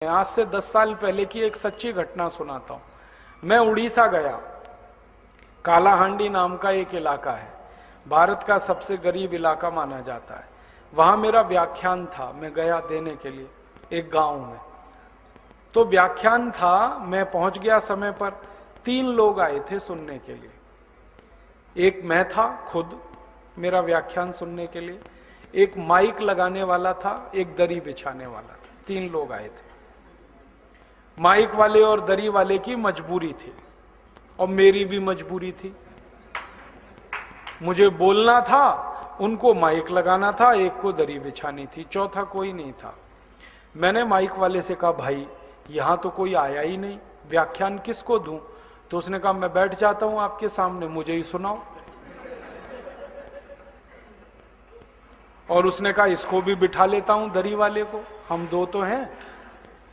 आज से 10 साल पहले की एक सच्ची घटना सुनाता हूं। मैं उड़ीसा गया। कालाहांडी नाम का एक इलाका है, भारत का सबसे गरीब इलाका माना जाता है। वहां मेरा व्याख्यान था, मैं गया देने के लिए एक गांव में। तो व्याख्यान था, मैं पहुंच गया समय पर। 3 लोग आए थे सुनने के लिए। एक मैं था खुद, मेरा व्याख्यान सुनने के लिए, एक माइक लगाने वाला था, एक दरी बिछाने वाला था। 3 लोग आए थे। माइक वाले और दरी वाले की मजबूरी थी और मेरी भी मजबूरी थी। मुझे बोलना था, उनको माइक लगाना था, एक को दरी बिछानी थी, चौथा कोई नहीं था। मैंने माइक वाले से कहा, भाई यहां तो कोई आया ही नहीं, व्याख्यान किसको दूं? तो उसने कहा, मैं बैठ जाता हूं आपके सामने, मुझे ही सुनाओ। और उसने कहा, इसको भी बिठा लेता हूं दरी वाले को, हम 2 तो हैं।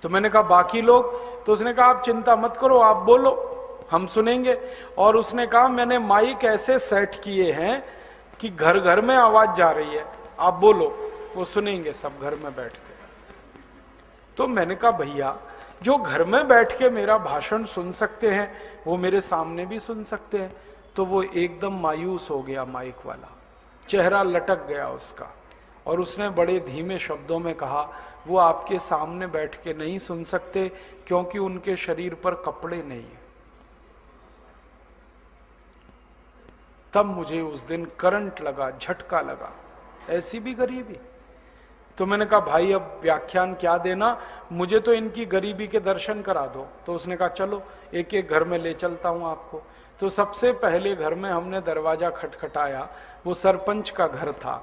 तो मैंने कहा, बाकी लोग? तो उसने कहा, आप चिंता मत करो, आप बोलो, हम सुनेंगे। और उसने कहा, मैंने माइक ऐसे सेट किए हैं कि घर घर में आवाज जा रही है, आप बोलो, वो सुनेंगे सब घर में बैठ के। तो मैंने कहा, भैया जो घर में बैठ के मेरा भाषण सुन सकते हैं वो मेरे सामने भी सुन सकते हैं। तो वो एकदम मायूस हो गया, माइक वाला चेहरा लटक गया उसका। और उसने बड़े धीमे शब्दों में कहा, वो आपके सामने बैठ के नहीं सुन सकते क्योंकि उनके शरीर पर कपड़े नहीं है। तब मुझे उस दिन करंट लगा, झटका लगा, ऐसी भी गरीबी। तो मैंने कहा, भाई अब व्याख्यान क्या देना, मुझे तो इनकी गरीबी के दर्शन करा दो। तो उसने कहा, चलो एक एक घर में ले चलता हूं आपको। तो सबसे पहले घर में हमने दरवाजा खटखटाया। वो सरपंच का घर था,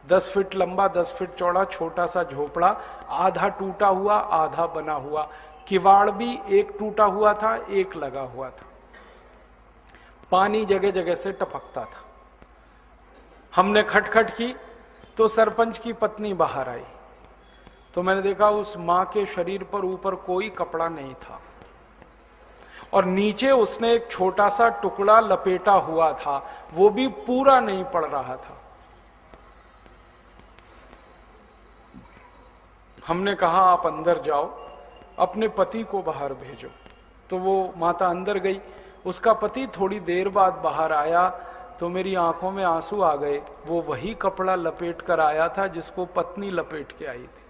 10 फीट लंबा, 10 फीट चौड़ा, छोटा सा झोपड़ा, आधा टूटा हुआ आधा बना हुआ। किवाड़ भी एक टूटा हुआ था, एक लगा हुआ था। पानी जगह जगह से टपकता था। हमने खटखट की तो सरपंच की पत्नी बाहर आई। तो मैंने देखा उस मां के शरीर पर ऊपर कोई कपड़ा नहीं था और नीचे उसने एक छोटा सा टुकड़ा लपेटा हुआ था, वो भी पूरा नहीं पड़ रहा था। हमने कहा, आप अंदर जाओ, अपने पति को बाहर भेजो। तो वो माता अंदर गई। उसका पति थोड़ी देर बाद बाहर आया तो मेरी आंखों में आंसू आ गए। वो वही कपड़ा लपेट कर आया था जिसको पत्नी लपेट के आई थी।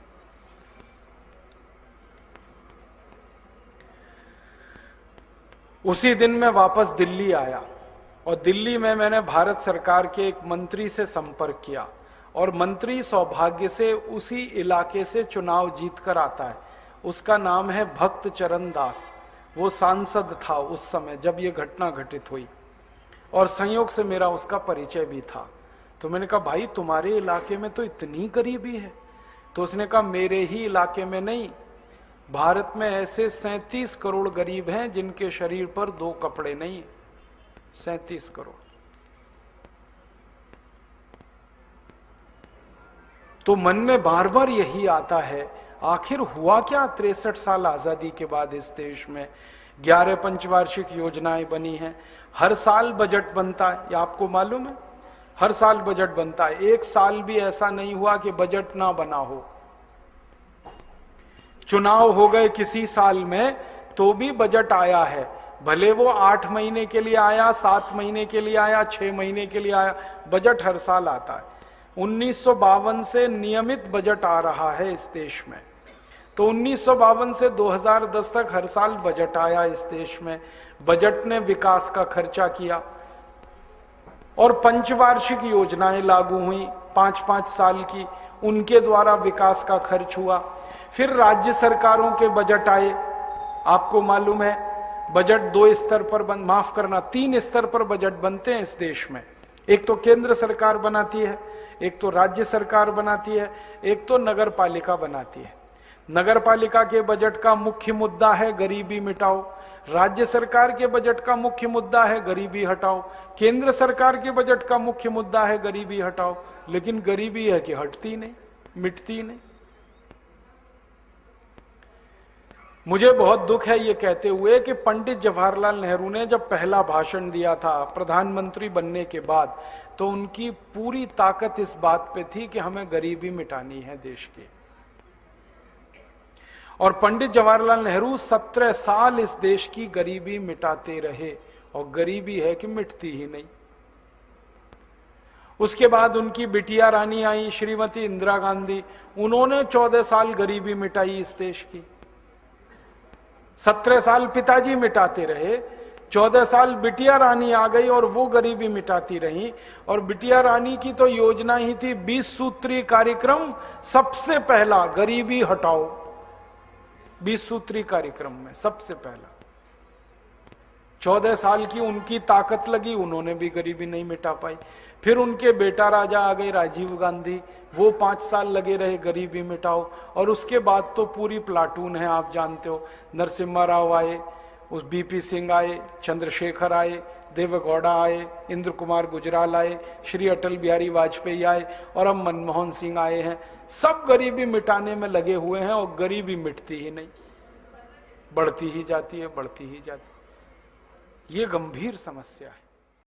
उसी दिन मैं वापस दिल्ली आया और दिल्ली में मैंने भारत सरकार के एक मंत्री से संपर्क किया और मंत्री सौभाग्य से उसी इलाके से चुनाव जीत कर आता है। उसका नाम है भक्त चरण दास। वो सांसद था उस समय जब ये घटना घटित हुई और संयोग से मेरा उसका परिचय भी था। तो मैंने कहा, भाई तुम्हारे इलाके में तो इतनी गरीबी है? तो उसने कहा, मेरे ही इलाके में नहीं, भारत में ऐसे 37 करोड़ गरीब हैं जिनके शरीर पर 2 कपड़े नहीं है। 37 करोड़। तो मन में बार बार यही आता है, आखिर हुआ क्या 63 साल आजादी के बाद इस देश में? 11 पंचवार्षिक योजनाएं बनी हैं, हर साल बजट बनता है, ये आपको मालूम है? हर साल बजट बनता है। एक साल भी ऐसा नहीं हुआ कि बजट ना बना हो। चुनाव हो गए किसी साल में तो भी बजट आया है, भले वो 8 महीने के लिए आया, 7 महीने के लिए आया, 6 महीने के लिए आया, बजट हर साल आता है। 1952 से नियमित बजट आ रहा है इस देश में। तो 1952 से 2010 तक हर साल बजट आया इस देश में। बजट ने विकास का खर्चा किया और पंचवार्षिक योजनाएं लागू हुई 5-5 साल की, उनके द्वारा विकास का खर्च हुआ। फिर राज्य सरकारों के बजट आए। आपको मालूम है बजट 2 स्तर पर माफ करना 3 स्तर पर बजट बनते हैं इस देश में। एक तो केंद्र सरकार बनाती है, एक तो राज्य सरकार बनाती है, एक तो नगर पालिका बनाती है। नगर पालिका के बजट का मुख्य मुद्दा है गरीबी मिटाओ, राज्य सरकार के बजट का मुख्य मुद्दा है गरीबी हटाओ, केंद्र सरकार के बजट का मुख्य मुद्दा है गरीबी हटाओ। लेकिन गरीबी है कि हटती नहीं, मिटती नहीं। मुझे बहुत दुख है ये कहते हुए कि पंडित जवाहरलाल नेहरू ने जब पहला भाषण दिया था प्रधानमंत्री बनने के बाद, तो उनकी पूरी ताकत इस बात पे थी कि हमें गरीबी मिटानी है देश की। और पंडित जवाहरलाल नेहरू 17 साल इस देश की गरीबी मिटाते रहे, और गरीबी है कि मिटती ही नहीं। उसके बाद उनकी बिटिया रानी आई श्रीमती इंदिरा गांधी, उन्होंने 14 साल गरीबी मिटाई इस देश की। 17 साल पिताजी मिटाते रहे, 14 साल बिटिया रानी आ गई और वो गरीबी मिटाती रही। और बिटिया रानी की तो योजना ही थी 20 सूत्री कार्यक्रम, सबसे पहला गरीबी हटाओ। 20 सूत्री कार्यक्रम में सबसे पहला 14 साल की उनकी ताकत लगी, उन्होंने भी गरीबी नहीं मिटा पाई। फिर उनके बेटा राजा आ गए राजीव गांधी, वो 5 साल लगे रहे गरीबी मिटाओ। और उसके बाद तो पूरी प्लाटून है, आप जानते हो, नरसिम्हा राव आए, उस बीपी सिंह आए, चंद्रशेखर आए, देवेगौड़ा आए, इंद्र कुमार गुजराल आए, श्री अटल बिहारी वाजपेयी आए, और अब मनमोहन सिंह आए हैं। सब गरीबी मिटाने में लगे हुए हैं, और गरीबी मिटती ही नहीं, बढ़ती ही जाती है, बढ़ती ही जाती है। ये गंभीर समस्या है।